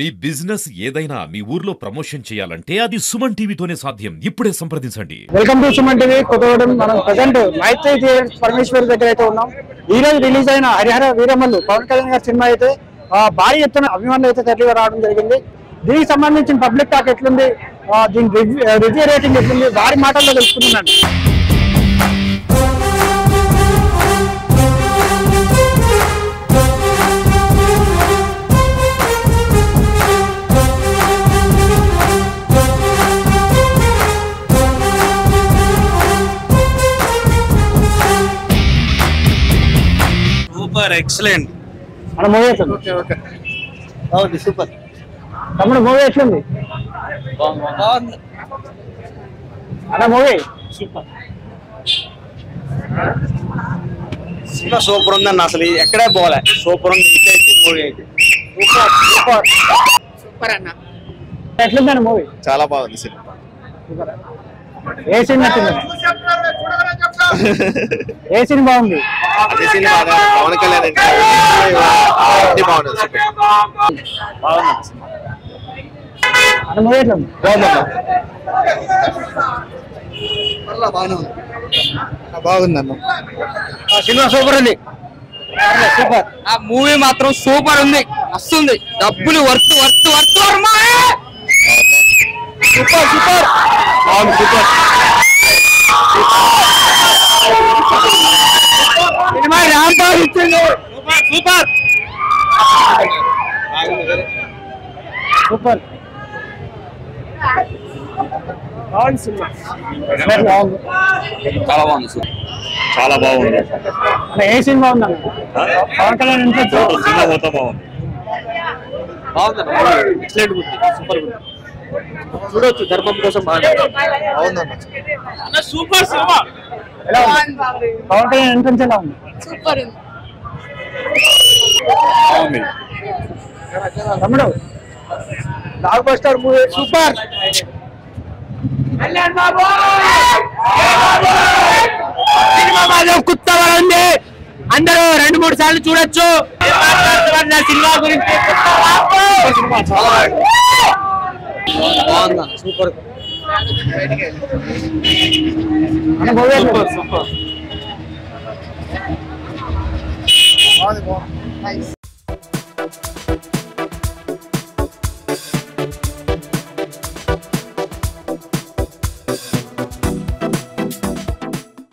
మీ business ఏదైనా మీ ఊర్లో promotion చేయాలంటే అది సుమన్ టీవీతోనే సాధ్యం. ఇప్పుడే సంప్రదించండి. Welcome to Suman TV Kothagudem. మనం ప్రజెంట్ మైత్రి థియేటర్స్ పరమేశ్వర్ దగ్గర అయితే ఉన్నాం. ఈ రోజు రిలీజ్ అయిన హరిహర వీరమల్లు పవన్ కళ్యాణ్ గారి సినిమా అయితే భారీ ఎత్తున అభిమానులు అయితే తరలిగా రావడం జరిగింది. దీనికి సంబంధించిన పబ్లిక్ టాక్ ఎట్లుంది, దీని రివ్యూ రేటింగ్ ఎట్లుంది, వారి మాటల్లో తెలుసుకుంటున్నాను. సూపర్ ఎక్సలెంట్ మన మూవీ ఎట్లుంది? ఓకే సూపర్ తమ్ముడు మూవీ ఎట్లుంది? అన్న మూవీ సూపర్ సినిమా సూపర్ ఉందన్న, అసలు ఎక్కడే పోలే, సూపర్ ఉంది మూవీ అయితే. సూపర్ సూపర్ సూపర్ అన్న. ఎట్లుందన్న మూవీ? చాలా బాగుంది సినిమా. సూపర్. ఏ సీన్ నచ్చింది? ఏ సీన్ బాగుంది? అదే సినిమా పవన్ కళ్యాణ్ అంటే బాగుంది. అన్న మూవీ ఎట్లుంది? బాగుందన్న సినిమా సూపర్ ఉంది. సూపర్. ఆ మూవీ మాత్రం సూపర్ ఉంది, వస్తుంది. డబ్బులు worth worth worth super super బాగుంది. సూపర్ సినిమా రాంబాబు ఇచ్చింది. సూపర్ సూపర్ బాగుంది సినిమా. చాలా బాగుంది. చాలా బాగుంది. అన్న ఏ సినిమా ఉందన్న? పవన్ కళ్యాణ్ సినిమా పోతా బాగుంది. బాగుంది. ఎక్సలెంట్ ఉంది. సూపర్ ఉంది. చూడొచ్చు, ధర్మం కోసం బాగుందన్న. Super cinema. ఎలా ఉంది? పవన్ కళ్యాణ్ ఎంట్రన్స్ ఎలా ఉంది? సూపర్ ఉంది. బాగుంది. తమ్ముడు block buster movie super. Cinema మాత్రం కొత్తగా ఉంది, అందరూ 2-3 సార్లు చూడొచ్చు. సినిమా గురించి బాగుందన్న. సూపర్. అన్న మూవీ ఎట్లుంది? సూపర్.